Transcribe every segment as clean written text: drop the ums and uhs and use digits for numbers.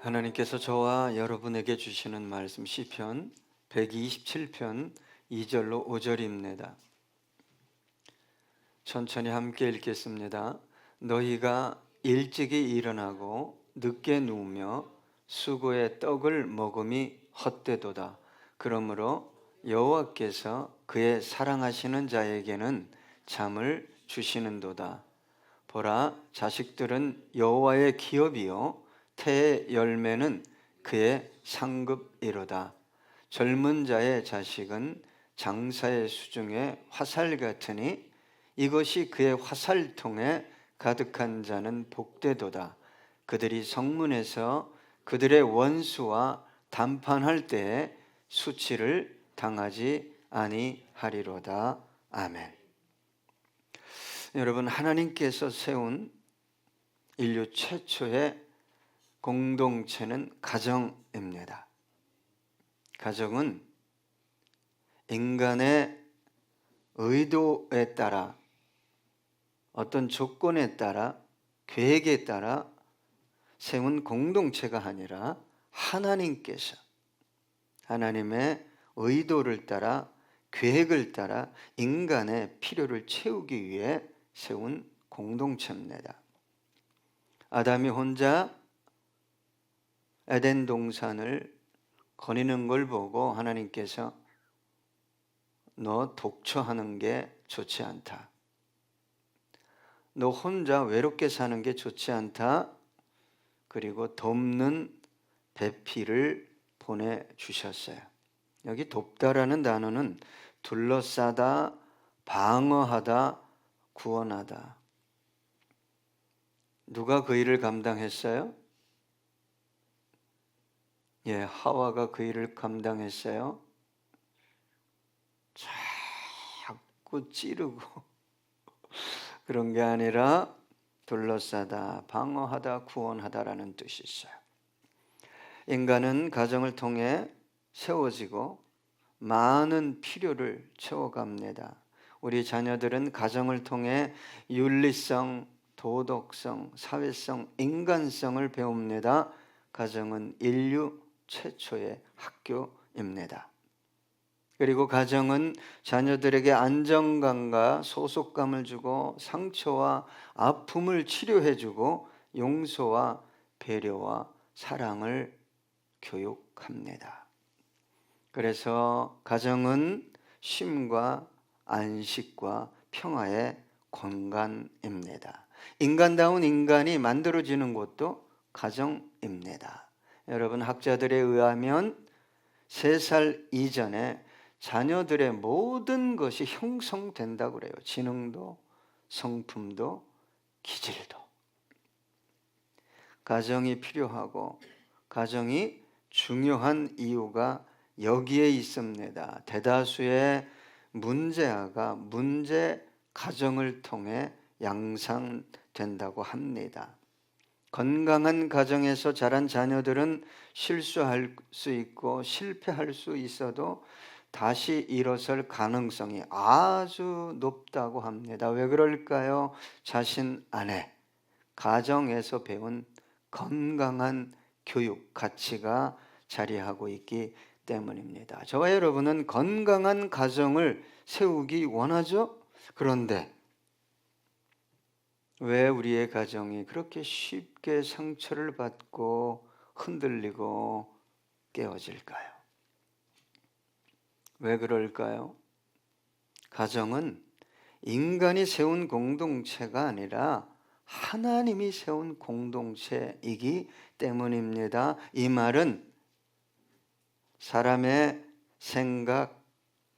하나님께서 저와 여러분에게 주시는 말씀 시편 127편 2절로 5절입니다. 천천히 함께 읽겠습니다. 너희가 일찍이 일어나고 늦게 누우며 수고의 떡을 먹음이 헛되도다. 그러므로 여호와께서 그의 사랑하시는 자에게는 잠을 주시는도다. 보라, 자식들은 여호와의 기업이요 태의 열매는 그의 상급이로다. 젊은 자의 자식은 장사의 수중에 화살 같으니 이것이 그의 화살통에 가득한 자는 복되도다. 그들이 성문에서 그들의 원수와 담판할 때에 수치를 당하지 아니하리로다. 아멘. 여러분, 하나님께서 세운 인류 최초의 공동체는 가정입니다. 가정은 인간의 의도에 따라, 어떤 조건에 따라, 계획에 따라 세운 공동체가 아니라 하나님께서 하나님의 의도를 따라, 계획을 따라 인간의 필요를 채우기 위해 세운 공동체입니다. 아담이 혼자 에덴 동산을 거니는 걸 보고 하나님께서 너 독처하는 게 좋지 않다. 너 혼자 외롭게 사는 게 좋지 않다. 그리고 돕는 배필을 보내주셨어요. 여기 돕다라는 단어는 둘러싸다, 방어하다, 구원하다. 누가 그 일을 감당했어요? 하와가 그 일을 감당했어요. 자꾸 찌르고 그런 게 아니라 둘러싸다, 방어하다, 구원하다라는 뜻이 있어요. 인간은 가정을 통해 세워지고 많은 필요를 채워갑니다. 우리 자녀들은 가정을 통해 윤리성, 도덕성, 사회성, 인간성을 배웁니다. 가정은 인류 최초의 학교입니다. 그리고 가정은 자녀들에게 안정감과 소속감을 주고 상처와 아픔을 치료해주고 용서와 배려와 사랑을 교육합니다. 그래서 가정은 쉼과 안식과 평화의 공간입니다. 인간다운 인간이 만들어지는 곳도 가정입니다. 여러분, 학자들에 의하면 3살 이전에 자녀들의 모든 것이 형성된다고 그래요. 지능도, 성품도, 기질도. 가정이 필요하고 가정이 중요한 이유가 여기에 있습니다. 대다수의 문제아가 문제 가정을 통해 양산된다고 합니다. 건강한 가정에서 자란 자녀들은 실수할 수 있고 실패할 수 있어도 다시 일어설 가능성이 아주 높다고 합니다. 왜 그럴까요? 자신 안에 가정에서 배운 건강한 교육, 가치가 자리하고 있기 때문입니다. 저와 여러분은 건강한 가정을 세우기 원하죠? 그런데 왜 우리의 가정이 그렇게 쉽게 상처를 받고 흔들리고 깨어질까요? 왜 그럴까요? 가정은 인간이 세운 공동체가 아니라 하나님이 세운 공동체이기 때문입니다. 이 말은 사람의 생각,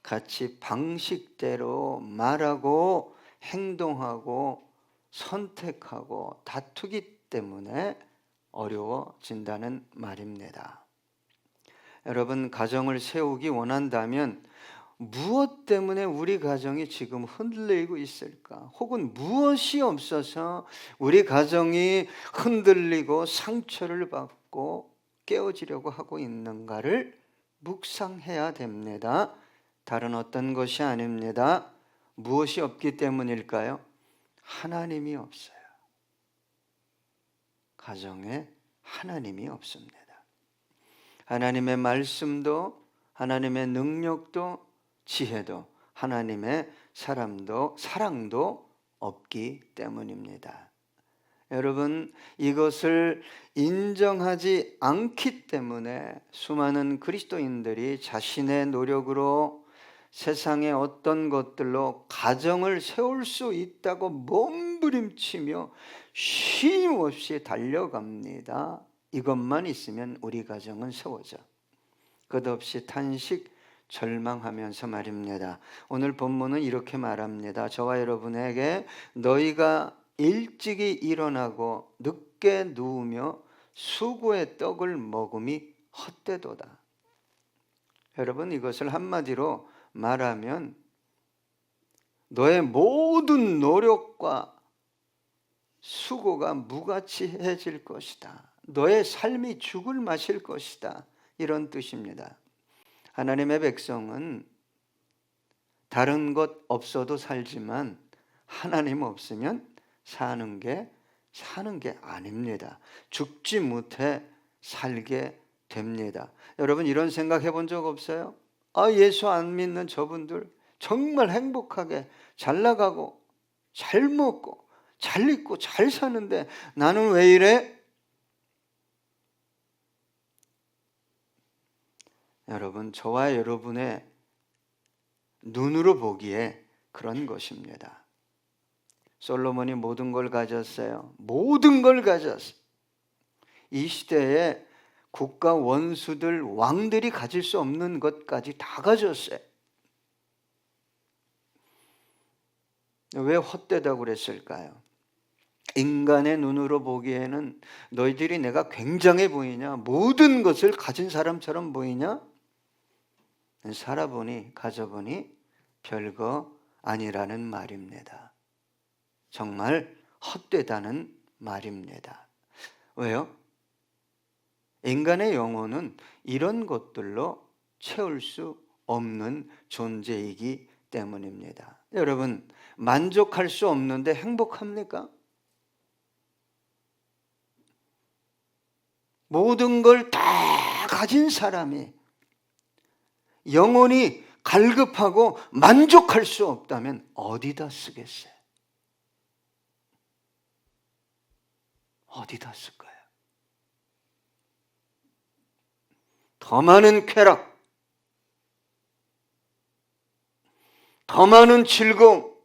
가치, 방식대로 말하고 행동하고 선택하고 다투기 때문에 어려워진다는 말입니다. 여러분, 가정을 세우기 원한다면 무엇 때문에 우리 가정이 지금 흔들리고 있을까? 혹은 무엇이 없어서 우리 가정이 흔들리고 상처를 받고 깨어지려고 하고 있는가를 묵상해야 됩니다. 다른 어떤 것이 아닙니다. 무엇이 없기 때문일까요? 하나님이 없어요. 가정에 하나님이 없습니다. 하나님의 말씀도, 하나님의 능력도, 지혜도, 하나님의 사랑도 없기 때문입니다. 여러분, 이것을 인정하지 않기 때문에 수많은 그리스도인들이 자신의 노력으로 세상의 어떤 것들로 가정을 세울 수 있다고 몸부림치며 쉼없이 달려갑니다. 이것만 있으면 우리 가정은 세워져. 끝없이 탄식, 절망하면서 말입니다. 오늘 본문은 이렇게 말합니다. 저와 여러분에게 너희가 일찍이 일어나고 늦게 누우며 수고의 떡을 먹음이 헛되도다. 여러분, 이것을 한마디로 말하면 너의 모든 노력과 수고가 무가치해질 것이다. 너의 삶이 죽을 맛일 것이다. 이런 뜻입니다. 하나님의 백성은 다른 것 없어도 살지만 하나님 없으면 사는 게 아닙니다. 죽지 못해 살게 됩니다. 여러분, 이런 생각 해본 적 없어요? 예수 안 믿는 저분들 정말 행복하게 잘 나가고 잘 먹고 잘 입고 잘 사는데 나는 왜 이래? 여러분, 저와 여러분의 눈으로 보기에 그런 것입니다. 솔로몬이 모든 걸 가졌어요. 모든 걸 가졌어요. 이 시대에 국가 원수들, 왕들이 가질 수 없는 것까지 다 가졌어요. 왜 헛되다고 그랬을까요? 인간의 눈으로 보기에는 너희들이 내가 굉장해 보이냐? 모든 것을 가진 사람처럼 보이냐? 살아보니 가져보니 별거 아니라는 말입니다. 정말 헛되다는 말입니다. 왜요? 인간의 영혼은 이런 것들로 채울 수 없는 존재이기 때문입니다. 여러분, 만족할 수 없는데 행복합니까? 모든 걸 다 가진 사람이 영혼이 갈급하고 만족할 수 없다면 어디다 쓰겠어요? 어디다 쓸까요? 더 많은 쾌락, 더 많은 즐거움,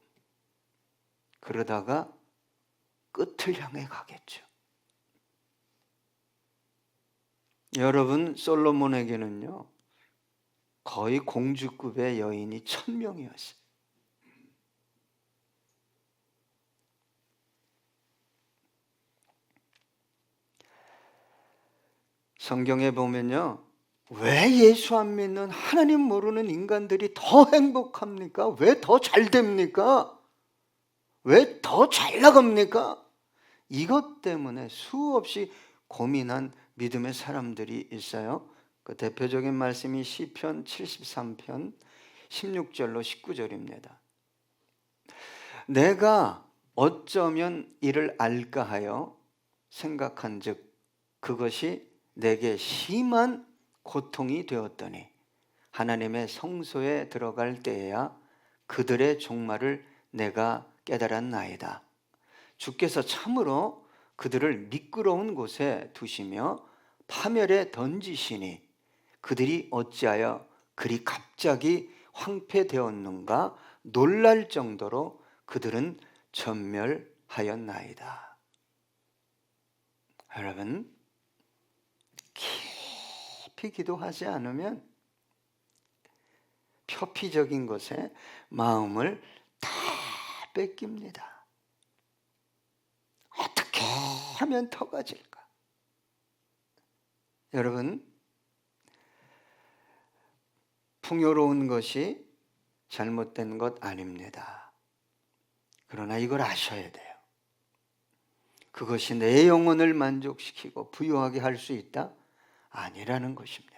그러다가 끝을 향해 가겠죠. 여러분, 솔로몬에게는요 거의 공주급의 여인이 1000명이었어요. 성경에 보면요, 왜 예수 안 믿는 하나님 모르는 인간들이 더 행복합니까? 왜 더 잘 됩니까? 왜 더 잘 나갑니까? 이것 때문에 수없이 고민한 믿음의 사람들이 있어요. 그 대표적인 말씀이 시편 73편 16절로 19절입니다. 내가 어쩌면 이를 알까 하여 생각한즉 그것이 내게 심한 고통이 되었더니 하나님의 성소에 들어갈 때에야 그들의 종말을 내가 깨달았나이다. 주께서 참으로 그들을 미끄러운 곳에 두시며 파멸에 던지시니 그들이 어찌하여 그리 갑자기 황폐되었는가 놀랄 정도로 그들은 전멸하였나이다. 여러분, 깊이 기도하지 않으면 표피적인 것에 마음을 다 뺏깁니다. 어떻게 하면 더 가질까? 여러분, 풍요로운 것이 잘못된 것 아닙니다. 그러나 이걸 아셔야 돼요. 그것이 내 영혼을 만족시키고 부유하게 할 수 있다? 아니라는 것입니다.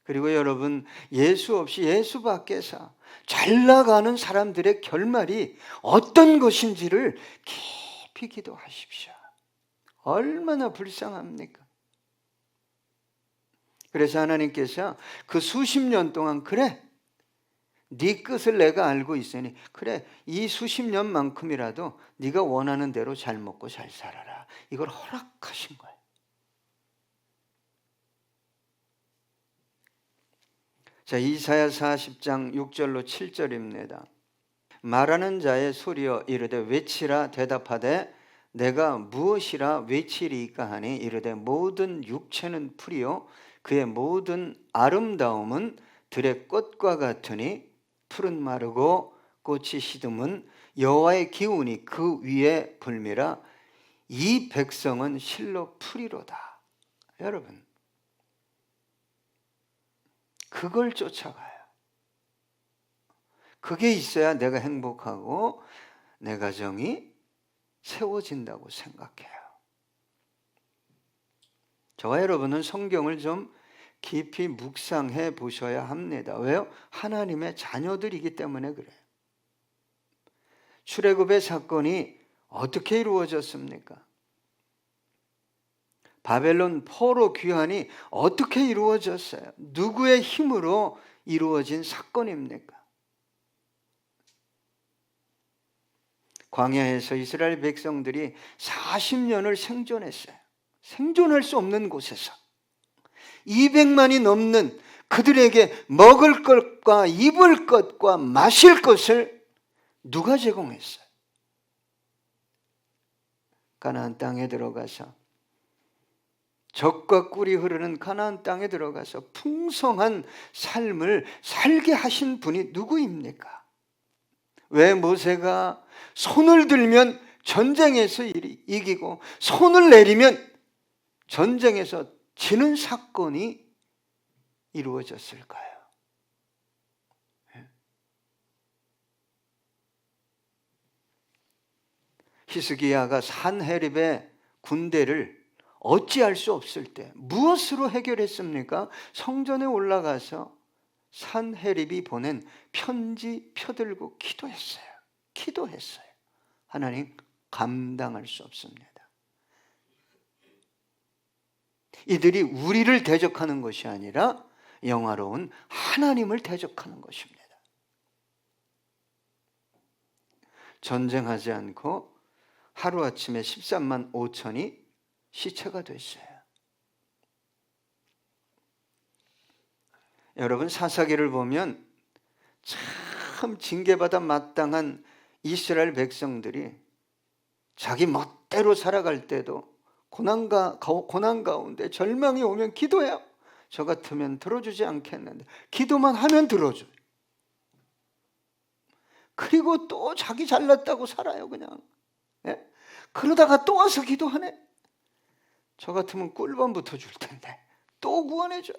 그리고 여러분, 예수 없이 예수 밖에서 잘 나가는 사람들의 결말이 어떤 것인지를 깊이 기도하십시오. 얼마나 불쌍합니까? 그래서 하나님께서 그 수십 년 동안 그래, 네 끝을 내가 알고 있으니 그래, 이 수십 년만큼이라도 네가 원하는 대로 잘 먹고 잘 살아라, 이걸 허락하신 거예요. 자, 이사야 40장 6절로 7절입니다. 말하는 자의 소리여 이르되 외치라. 대답하되 내가 무엇이라 외치리이까 하니 이르되 모든 육체는 풀이요 그의 모든 아름다움은 들의 꽃과 같으니 풀은 마르고 꽃이 시듬은 여호와의 기운이 그 위에 불미라. 이 백성은 실로 풀이로다. 여러분, 그걸 쫓아가요. 그게 있어야 내가 행복하고 내 가정이 세워진다고 생각해요. 저와 여러분은 성경을 좀 깊이 묵상해 보셔야 합니다. 왜요? 하나님의 자녀들이기 때문에 그래요. 출애굽의 사건이 어떻게 이루어졌습니까? 바벨론 포로 귀환이 어떻게 이루어졌어요? 누구의 힘으로 이루어진 사건입니까? 광야에서 이스라엘 백성들이 40년을 생존했어요. 생존할 수 없는 곳에서 200만이 넘는 그들에게 먹을 것과 입을 것과 마실 것을 누가 제공했어요? 가나안 땅에 들어가서, 젖과 꿀이 흐르는 가나안 땅에 들어가서 풍성한 삶을 살게 하신 분이 누구입니까? 왜 모세가 손을 들면 전쟁에서 이기고 손을 내리면 전쟁에서 지는 사건이 이루어졌을까요? 히스기야가 산헤립의 군대를 어찌할 수 없을 때 무엇으로 해결했습니까? 성전에 올라가서 산헤립이 보낸 편지 펴들고 기도했어요. 하나님, 감당할 수 없습니다. 이들이 우리를 대적하는 것이 아니라 영화로운 하나님을 대적하는 것입니다. 전쟁하지 않고 하루아침에 13만 5천이 시체가 됐어요. 여러분, 사사기를 보면 참 징계받아 마땅한 이스라엘 백성들이 자기 멋대로 살아갈 때도 고난 가운데 절망이 오면 기도해요. 저 같으면 들어주지 않겠는데 기도만 하면 들어줘요. 그리고 또 자기 잘났다고 살아요, 그냥. 예? 그러다가 또 와서 기도하네. 저 같으면 꿀밤부터 줄 텐데 또 구원해줘.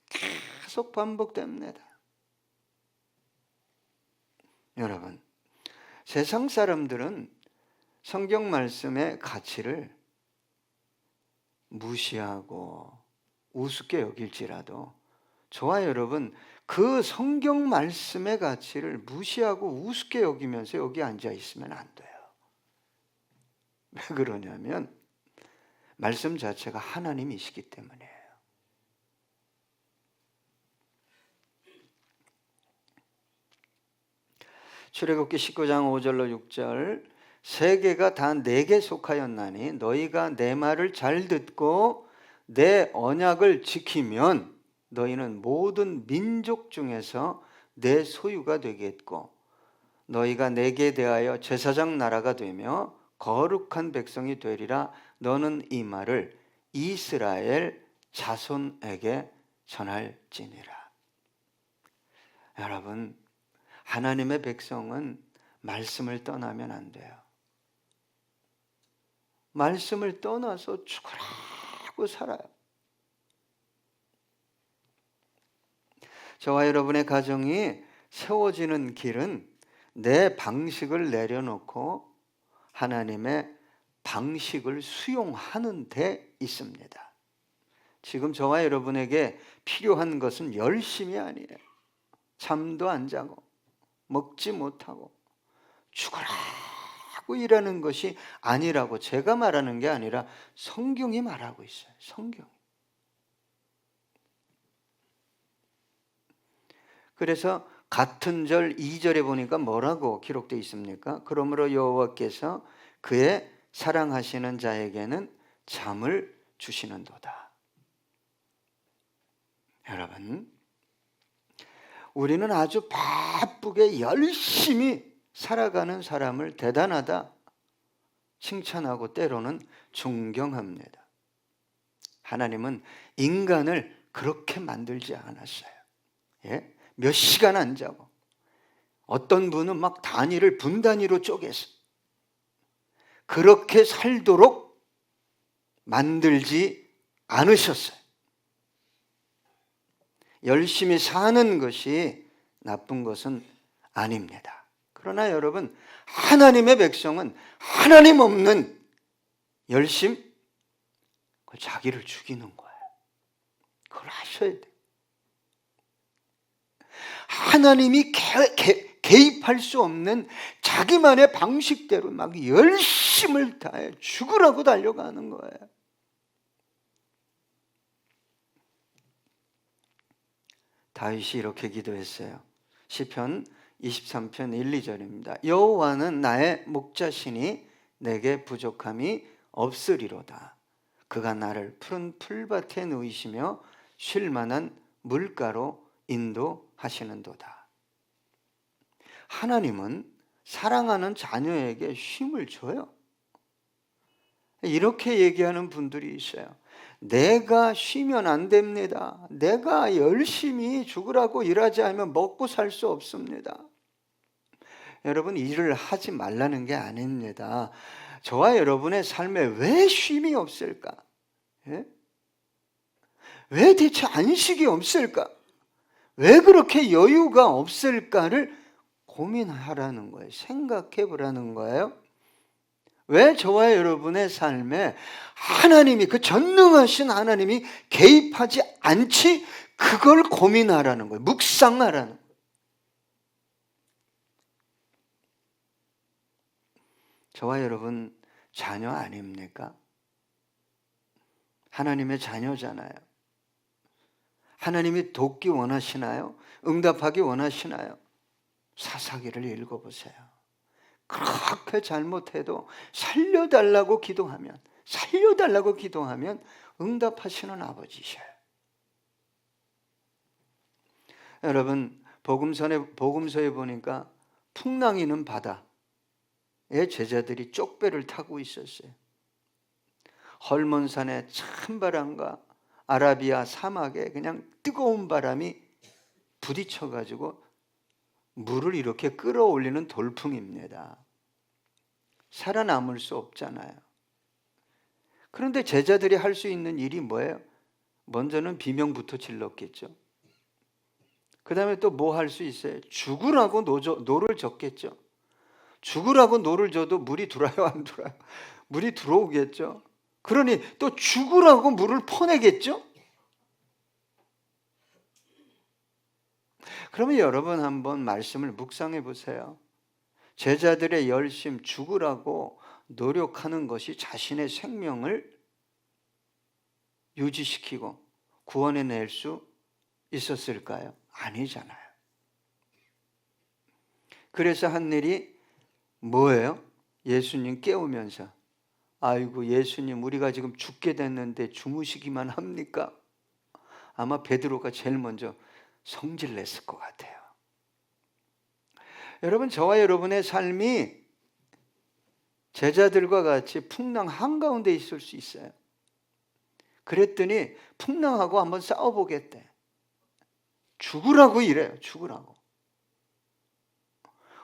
계속 반복됩니다. 여러분, 세상 사람들은 성경 말씀의 가치를 무시하고 우습게 여길지라도 저와 여러분, 그 성경 말씀의 가치를 무시하고 우습게 여기면서 여기 앉아 있으면 안 돼요. 왜 그러냐면 말씀 자체가 하나님이시기 때문이에요. 출애굽기 19장 5절로 6절, 세계가 다 내게 속하였나니 너희가 내 말을 잘 듣고 내 언약을 지키면 너희는 모든 민족 중에서 내 소유가 되겠고 너희가 내게 대하여 제사장 나라가 되며 거룩한 백성이 되리라. 너는 이 말을 이스라엘 자손에게 전할지니라. 여러분, 하나님의 백성은 말씀을 떠나면 안 돼요. 말씀을 떠나서 죽으라고 살아요. 저와 여러분의 가정이 세워지는 길은 내 방식을 내려놓고 하나님의 방식을 수용하는 데 있습니다. 지금 저와 여러분에게 필요한 것은 열심이 아니에요. 잠도 안 자고 먹지 못하고 죽으라고 가지고 일하는 것이 아니라고 제가 말하는 게 아니라 성경이 말하고 있어요. 성경. 그래서 같은 절 2절에 보니까 뭐라고 기록되어 있습니까? 그러므로 여호와께서 그의 사랑하시는 자에게는 잠을 주시는도다. 여러분, 우리는 아주 바쁘게 열심히 살아가는 사람을 대단하다 칭찬하고 때로는 존경합니다. 하나님은 인간을 그렇게 만들지 않았어요. 예? 몇 시간 안 자고, 어떤 분은 막 단위를 분 단위로 쪼개서 그렇게 살도록 만들지 않으셨어요. 열심히 사는 것이 나쁜 것은 아닙니다. 그러나 여러분, 하나님의 백성은 하나님 없는 열심, 자기를 죽이는 거예요. 그걸 아셔야 돼요. 하나님이 개입할 수 없는 자기만의 방식대로 막 열심을 다해 죽으라고 달려가는 거예요. 다윗이 이렇게 기도했어요. 시편 23편 1, 2절입니다. 여호와는 나의 목자시니 내게 부족함이 없으리로다. 그가 나를 푸른 풀밭에 누이시며 쉴 만한 물가로 인도하시는도다. 하나님은 사랑하는 자녀에게 쉼을 줘요. 이렇게 얘기하는 분들이 있어요. 내가 쉬면 안 됩니다. 내가 열심히 죽으라고 일하지 않으면 먹고 살 수 없습니다. 여러분, 일을 하지 말라는 게 아닙니다. 저와 여러분의 삶에 왜 쉼이 없을까? 예? 왜 대체 안식이 없을까? 왜 그렇게 여유가 없을까를 고민하라는 거예요. 생각해 보라는 거예요. 왜 저와 여러분의 삶에 하나님이, 그 전능하신 하나님이 개입하지 않지? 그걸 고민하라는 거예요. 묵상하라는 거예요. 저와 여러분 자녀 아닙니까? 하나님의 자녀잖아요. 하나님이 돕기 원하시나요? 응답하기 원하시나요? 사사기를 읽어보세요. 그렇게 잘못해도 살려달라고 기도하면 응답하시는 아버지셔요. 여러분, 복음서에 보니까 풍랑이는 바다에 제자들이 쪽배를 타고 있었어요. 헐몬산의 찬바람과 아라비아 사막에 그냥 뜨거운 바람이 부딪혀가지고 물을 이렇게 끌어올리는 돌풍입니다. 살아남을 수 없잖아요. 그런데 제자들이 할 수 있는 일이 뭐예요? 먼저는 비명부터 질렀겠죠. 그 다음에 또 뭐 할 수 있어요? 죽으라고 노를 젓겠죠. 죽으라고 노를 져도 물이 들어요, 안 들어요? 물이 들어오겠죠. 그러니 또 죽으라고 물을 퍼내겠죠. 그러면 여러분 한번 말씀을 묵상해 보세요. 제자들의 열심, 죽으라고 노력하는 것이 자신의 생명을 유지시키고 구원해낼 수 있었을까요? 아니잖아요. 그래서 한 일이 뭐예요? 예수님 깨우면서, 아이고 예수님, 우리가 지금 죽게 됐는데 주무시기만 합니까? 아마 베드로가 제일 먼저 성질 냈을 것 같아요. 여러분, 저와 여러분의 삶이 제자들과 같이 풍랑 한가운데 있을 수 있어요. 그랬더니 풍랑하고 한번 싸워보겠대. 죽으라고 이래요. 죽으라고.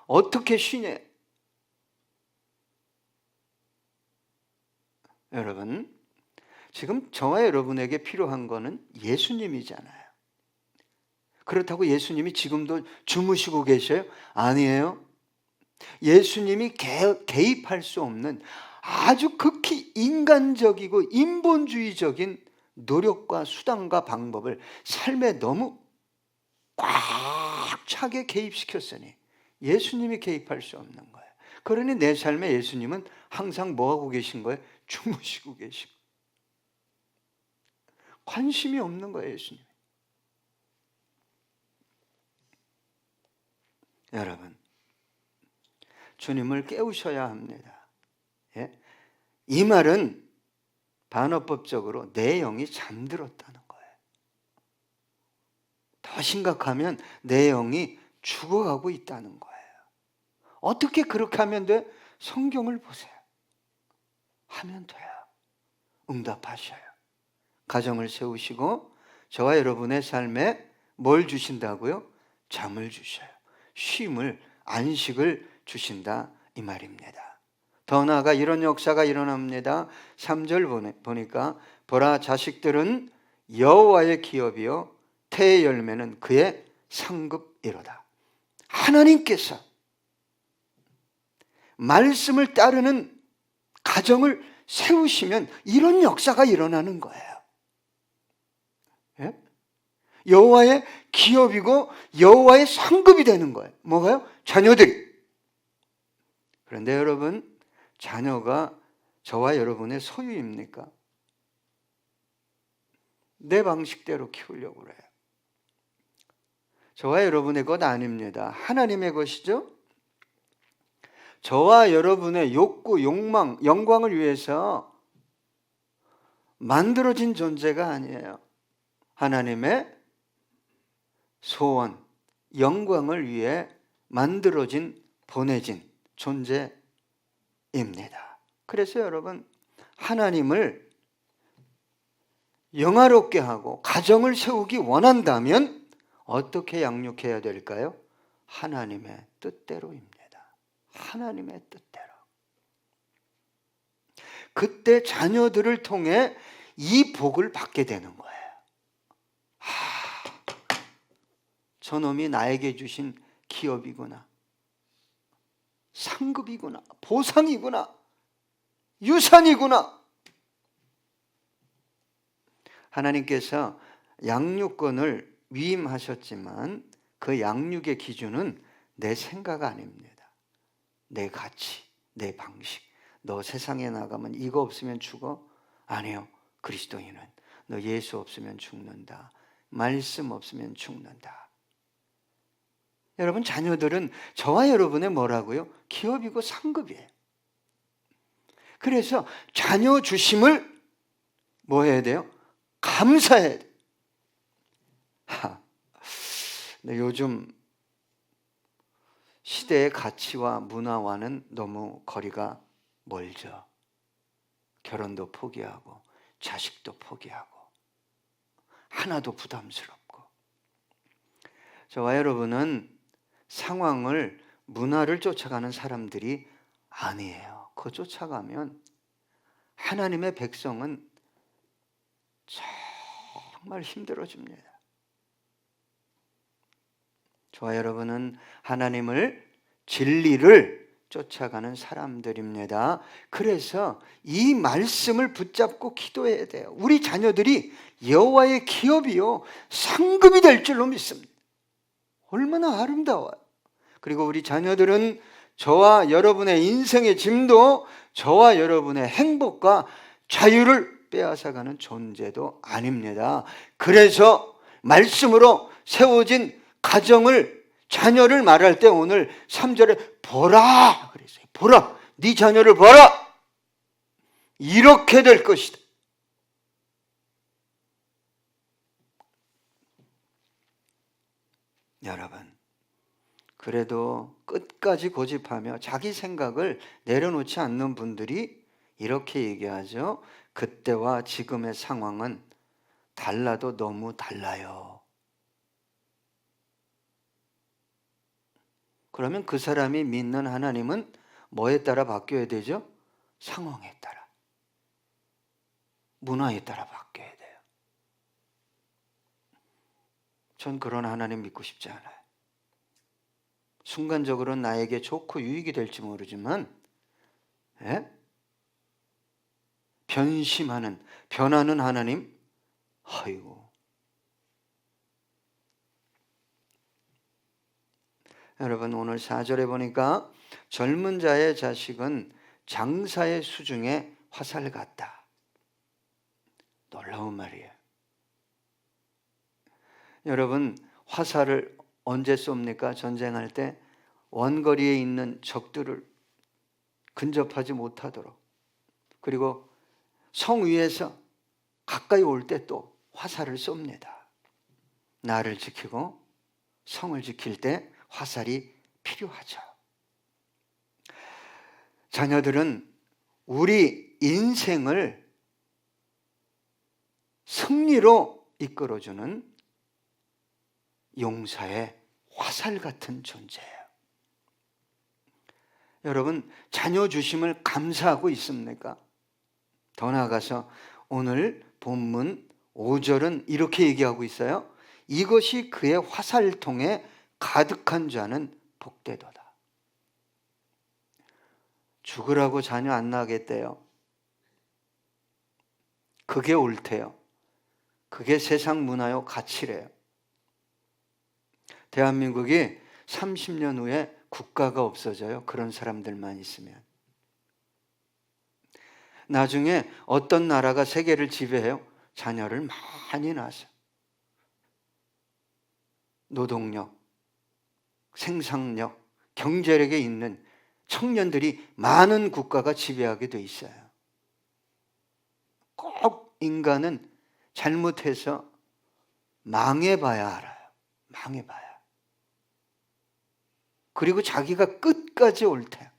어떻게 쉬냐? 여러분, 지금 저와 여러분에게 필요한 거는 예수님이잖아요. 그렇다고 예수님이 지금도 주무시고 계셔요? 아니에요. 예수님이 개입할 수 없는 아주 극히 인간적이고 인본주의적인 노력과 수단과 방법을 삶에 너무 꽉 차게 개입시켰으니 예수님이 개입할 수 없는 거예요. 그러니 내 삶에 예수님은 항상 뭐하고 계신 거예요? 주무시고 계시고 관심이 없는 거예요, 예수님. 여러분, 주님을 깨우셔야 합니다. 예? 이 말은 반어법적으로 내 영이 잠들었다는 거예요. 더 심각하면 내 영이 죽어가고 있다는 거예요. 어떻게 그렇게 하면 돼? 성경을 보세요. 하면 돼요. 응답하셔요. 가정을 세우시고 저와 여러분의 삶에 뭘 주신다고요? 잠을 주셔요. 쉼을, 안식을 주신다 이 말입니다. 더 나아가 이런 역사가 일어납니다. 3절 보니까 보라, 자식들은 여호와의 기업이요 태의 열매는 그의 상급이로다. 하나님께서 말씀을 따르는 가정을 세우시면 이런 역사가 일어나는 거예요. 예? 여호와의 기업이고 여호와의 상급이 되는 거예요. 뭐가요? 자녀들이. 그런데 여러분, 자녀가 저와 여러분의 소유입니까? 내 방식대로 키우려고 그래요. 저와 여러분의 것 아닙니다. 하나님의 것이죠. 저와 여러분의 욕구, 욕망, 영광을 위해서 만들어진 존재가 아니에요. 하나님의 소원, 영광을 위해 만들어진, 보내진 존재입니다. 그래서 여러분, 하나님을 영화롭게 하고 가정을 세우기 원한다면 어떻게 양육해야 될까요? 하나님의 뜻대로입니다. 하나님의 뜻대로. 그때 자녀들을 통해 이 복을 받게 되는 거예요. 저놈이 나에게 주신 기업이구나, 상급이구나, 보상이구나, 유산이구나. 하나님께서 양육권을 위임하셨지만 그 양육의 기준은 내 생각 아닙니다. 내 가치, 내 방식. 너 세상에 나가면 이거 없으면 죽어? 아니요. 그리스도인은 너 예수 없으면 죽는다. 말씀 없으면 죽는다. 여러분, 자녀들은 저와 여러분의 뭐라고요? 기업이고 상급이에요. 그래서 자녀 주심을 뭐 해야 돼요? 감사해야 돼요. 근데 요즘 시대의 가치와 문화와는 너무 거리가 멀죠. 결혼도 포기하고 자식도 포기하고 하나도 부담스럽고. 저와 여러분은 상황을, 문화를 쫓아가는 사람들이 아니에요. 그거 쫓아가면 하나님의 백성은 정말 힘들어집니다. 저와 여러분은 하나님을, 진리를 쫓아가는 사람들입니다. 그래서 이 말씀을 붙잡고 기도해야 돼요. 우리 자녀들이 여호와의 기업이요 상급이 될 줄로 믿습니다. 얼마나 아름다워요. 그리고 우리 자녀들은 저와 여러분의 인생의 짐도, 저와 여러분의 행복과 자유를 빼앗아가는 존재도 아닙니다. 그래서 말씀으로 세워진 가정을, 자녀를 말할 때 오늘 3절에 보라 그랬어요. 보라, 네 자녀를 보라. 이렇게 될 것이다. 여러분, 그래도 끝까지 고집하며 자기 생각을 내려놓지 않는 분들이 이렇게 얘기하죠. 그때와 지금의 상황은 달라도 너무 달라요. 그러면 그 사람이 믿는 하나님은 뭐에 따라 바뀌어야 되죠? 상황에 따라, 문화에 따라 바뀌어야 돼요. 전 그런 하나님 믿고 싶지 않아요. 순간적으로는 나에게 좋고 유익이 될지 모르지만 변심하는, 변하는 하나님, 아이고. 여러분 오늘 4절에 보니까 젊은 자의 자식은 장사의 수중에 화살 같다. 놀라운 말이에요. 여러분 화살을 언제 쏩니까? 전쟁할 때 원거리에 있는 적들을 근접하지 못하도록, 그리고 성 위에서 가까이 올 때 또 화살을 쏩니다. 나를 지키고 성을 지킬 때 화살이 필요하죠. 자녀들은 우리 인생을 승리로 이끌어주는 용사의 화살 같은 존재예요. 여러분 자녀 주심을 감사하고 있습니까? 더 나아가서 오늘 본문 5절은 이렇게 얘기하고 있어요. 이것이 그의 화살통에 가득한 자는 복되도다. 죽으라고 자녀 안 낳겠대요. 그게 옳대요. 그게 세상 문화요 가치래요. 대한민국이 30년 후에 국가가 없어져요. 그런 사람들만 있으면. 나중에 어떤 나라가 세계를 지배해요? 자녀를 많이 낳아서 노동력, 생산력, 경제력에 있는 청년들이 많은 국가가 지배하게 돼 있어요. 꼭 인간은 잘못해서 망해봐야 알아요. 망해봐야. 그리고 자기가 끝까지 옳대요.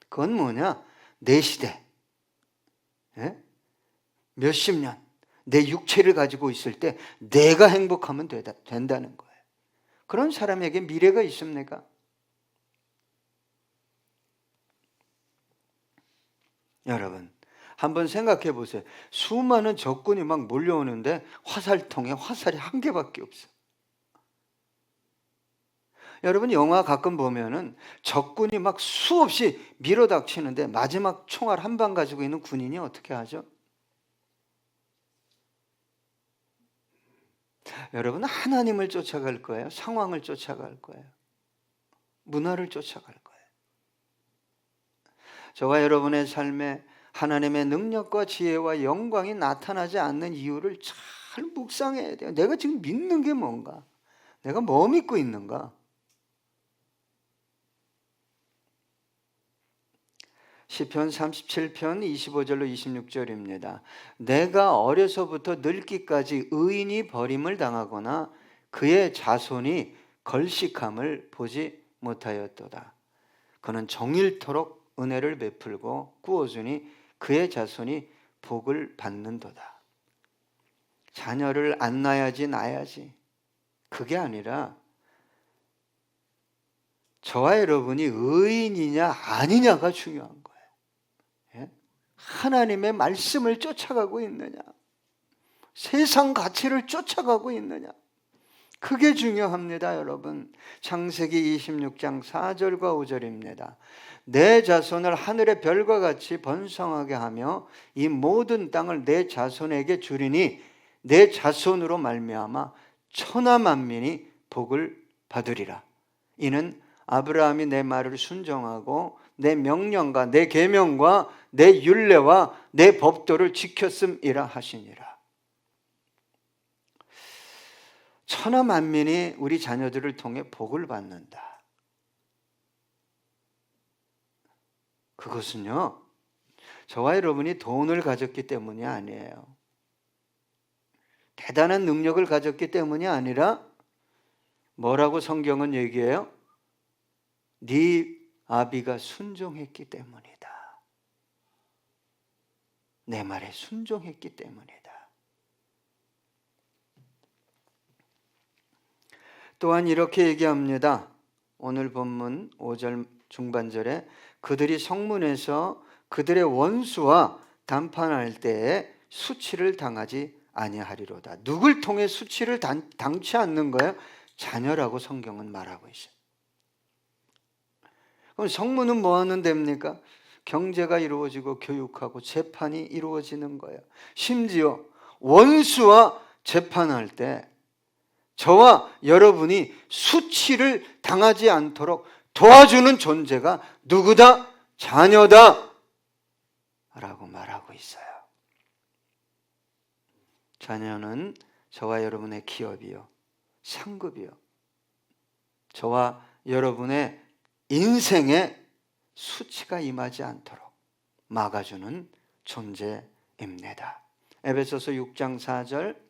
그건 뭐냐? 내 시대, 몇십 년 내 육체를 가지고 있을 때 내가 행복하면 된다는 거예요. 그런 사람에게 미래가 있습니까? 여러분 한번 생각해 보세요. 수많은 적군이 막 몰려오는데 화살통에 화살이 한 개밖에 없어. 여러분 영화 가끔 보면은 적군이 막 수없이 밀어닥치는데 마지막 총알 한 방 가지고 있는 군인이 어떻게 하죠? 여러분 하나님을 쫓아갈 거예요? 상황을 쫓아갈 거예요? 문화를 쫓아갈 거예요? 저와 여러분의 삶에 하나님의 능력과 지혜와 영광이 나타나지 않는 이유를 잘 묵상해야 돼요. 내가 지금 믿는 게 뭔가? 내가 뭐 믿고 있는가? 시편 37편 25절로 26절입니다. 내가 어려서부터 늙기까지 의인이 버림을 당하거나 그의 자손이 걸식함을 보지 못하였도다. 그는 정일토록 은혜를 베풀고 꾸어주니 그의 자손이 복을 받는도다. 자녀를 안 낳아야지. 그게 아니라 저와 여러분이 의인이냐 아니냐가 중요한 거예요. 하나님의 말씀을 쫓아가고 있느냐, 세상 가치를 쫓아가고 있느냐, 그게 중요합니다. 여러분 창세기 26장 4절과 5절입니다. 내 자손을 하늘의 별과 같이 번성하게 하며 이 모든 땅을 내 자손에게 주리니 내 자손으로 말미암아 천하 만민이 복을 받으리라. 이는 아브라함이 내 말을 순종하고 내 명령과 내 계명과 내 율례와 내 법도를 지켰음이라 하시니라. 천하 만민이 우리 자녀들을 통해 복을 받는다. 그것은요 저와 여러분이 돈을 가졌기 때문이 아니에요. 대단한 능력을 가졌기 때문이 아니라 뭐라고 성경은 얘기해요? 네 아비가 순종했기 때문이다. 내 말에 순종했기 때문이다. 또한 이렇게 얘기합니다. 오늘 본문 5절 중반절에 그들이 성문에서 그들의 원수와 담판할 때에 수치를 당하지 아니하리로다. 누굴 통해 수치를 당치 않는 거예요? 자녀라고 성경은 말하고 있어요. 그럼 성문은 뭐 하는 데입니까? 경제가 이루어지고 교육하고 재판이 이루어지는 거예요. 심지어 원수와 재판할 때 저와 여러분이 수치를 당하지 않도록 도와주는 존재가 누구다? 자녀다 라고 말하고 있어요. 자녀는 저와 여러분의 기업이요, 상급이요, 저와 여러분의 인생에 수치가 임하지 않도록 막아주는 존재입니다. 에베소서 6장 4절,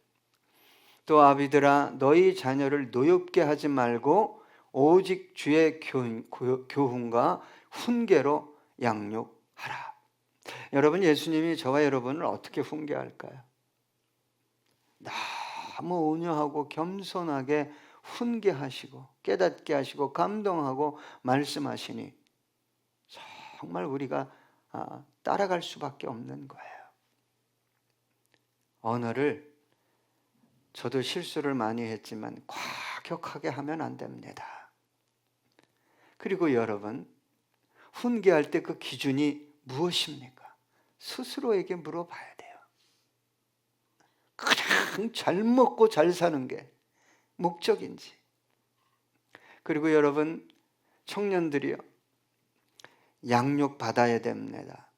또 아비들아 너희 자녀를 노엽게 하지 말고 오직 주의 교훈과 훈계로 양육하라. 여러분, 예수님이 저와 여러분을 어떻게 훈계할까요? 너무 온유하고 겸손하게 훈계하시고 깨닫게 하시고 감동하고 말씀하시니 정말 우리가 따라갈 수밖에 없는 거예요. 언어를 저도 실수를 많이 했지만 과격하게 하면 안 됩니다. 그리고 여러분, 훈계할 때 그 기준이 무엇입니까? 스스로에게 물어봐야 돼요. 그냥 잘 먹고 잘 사는 게 목적인지. 그리고 여러분, 청년들이요, 양육 받아야 됩니다.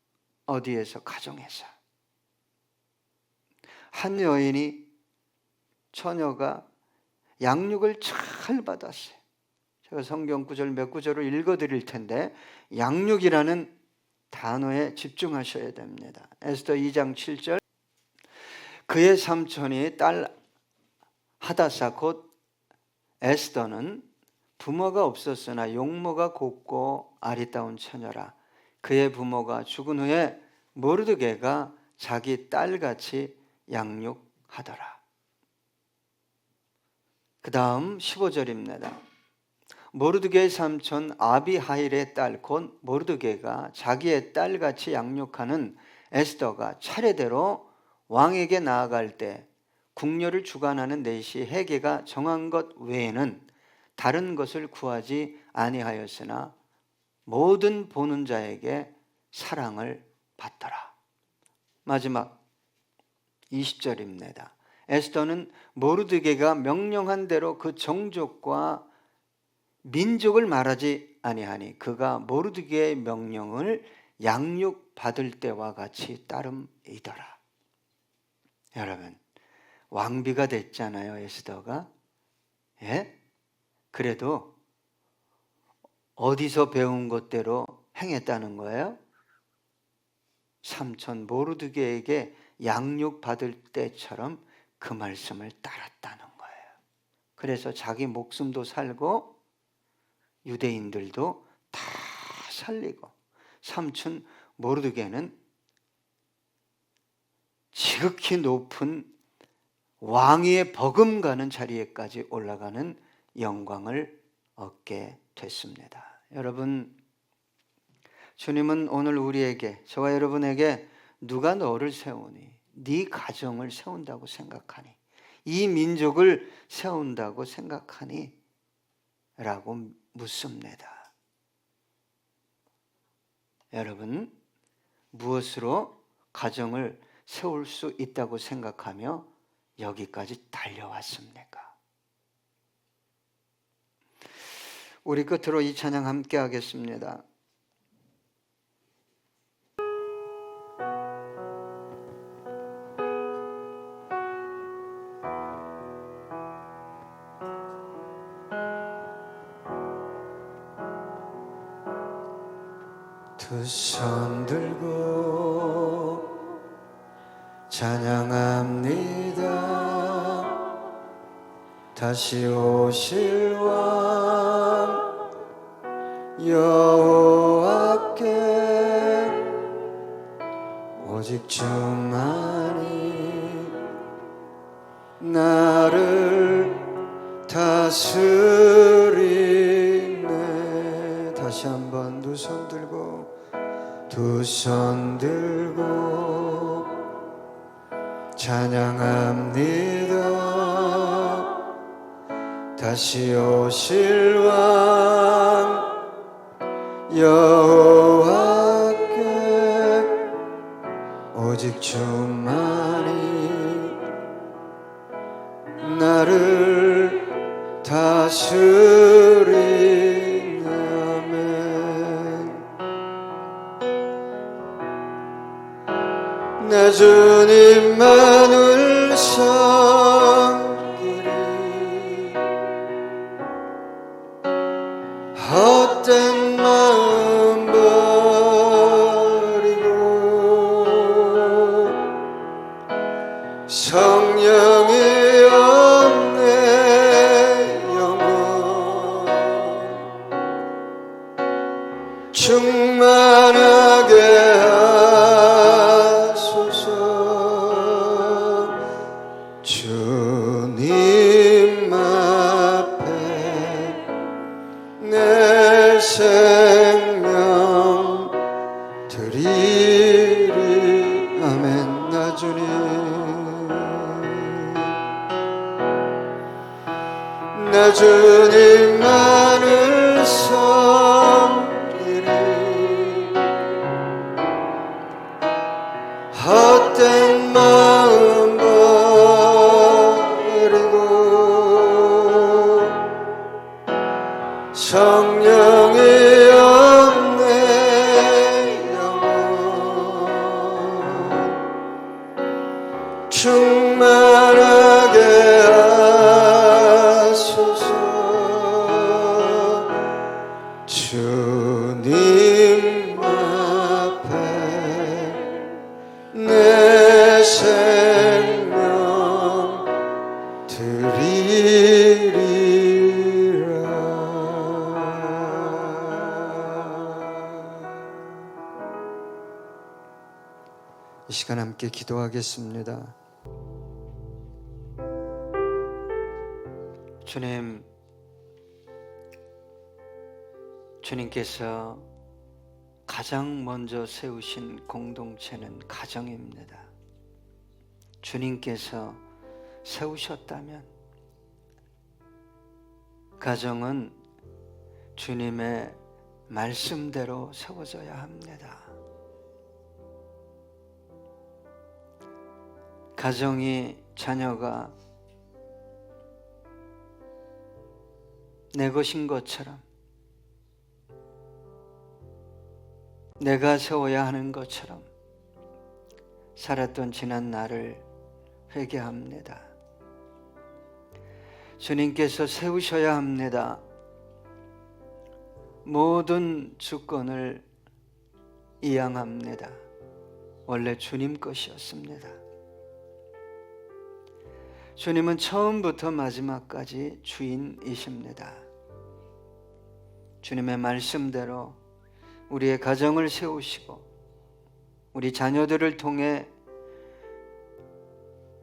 어디에서? 가정에서. 한 여인이, 처녀가 양육을 잘 받았어요. 제가 성경 구절 몇 구절을 읽어드릴 텐데 양육이라는 단어에 집중하셔야 됩니다. 에스더 2장 7절, 그의 삼촌이 딸 하다사 곧 에스더는 부모가 없었으나 용모가 곱고 아리따운 처녀라. 그의 부모가 죽은 후에 모르드게가 자기 딸같이 양육하더라. 그 다음 15절입니다. 모르드게의 삼촌 아비하일의 딸 곧 모르드게가 자기의 딸같이 양육하는 에스더가 차례대로 왕에게 나아갈 때 궁녀를 주관하는 내시 헤게가 정한 것 외에는 다른 것을 구하지 아니하였으나 모든 보는 자에게 사랑을 받더라. 마지막 20절입니다. 에스더는 모르드게가 명령한 대로 그 종족과 민족을 말하지 아니하니 그가 모르드게의 명령을 양육받을 때와 같이 따름이더라. 여러분, 왕비가 됐잖아요, 에스더가. 예? 그래도 어디서 배운 것대로 행했다는 거예요? 삼촌 모르드게에게 양육받을 때처럼 그 말씀을 따랐다는 거예요. 그래서 자기 목숨도 살고 유대인들도 다 살리고, 삼촌 모르드게는 지극히 높은 왕위에 버금가는 자리에까지 올라가는 영광을 얻게 됐습니다. 여러분, 주님은 오늘 우리에게, 저와 여러분에게 누가 너를 세우니? 네 가정을 세운다고 생각하니? 이 민족을 세운다고 생각하니? 라고 묻습니다. 여러분, 무엇으로 가정을 세울 수 있다고 생각하며 여기까지 달려왔습니까? 우리 끝으로 이 찬양 함께 하겠습니다. 두 손 들고 찬양합니다. 다시 오실 왕 여호와께 오직 주만이 나를 다스리네. 다시 한번 두 손 들고, 두 손 들고 찬양합니다. 다시 오실 왕 여호와께 오직 주만이 나를 다스리네. 아멘. 내 주님만을 섬기리. 헛된 마음 버리고 성령이 없네 영혼 충만하게 하소서. 주님 앞에 내 생명 드리리. 아멘. 나 주님, 나 주님만을 섬기리. 헛된 마음 버리고 성령이 없네 영혼 충만하게 하소서. 주님 앞에 내 생명 드리리라. 이 시간 함께 기도하겠습니다. 주님, 주님께서 가장 먼저 세우신 공동체는 가정입니다. 주님께서 세우셨다면 가정은 주님의 말씀대로 세워져야 합니다. 가정이, 자녀가 내 것인 것처럼, 내가 세워야 하는 것처럼 살았던 지난 날을 회개합니다. 주님께서 세우셔야 합니다. 모든 주권을 이양합니다. 원래 주님 것이었습니다. 주님은 처음부터 마지막까지 주인이십니다. 주님의 말씀대로 우리의 가정을 세우시고 우리 자녀들을 통해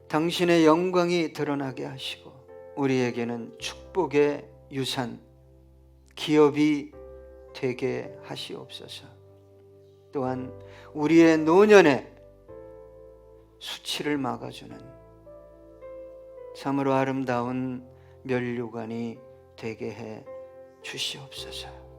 당신의 영광이 드러나게 하시고 우리에게는 축복의 유산, 기업이 되게 하시옵소서. 또한 우리의 노년에 수치를 막아주는 참으로 아름다운 면류관이 되게 해 주시옵소서.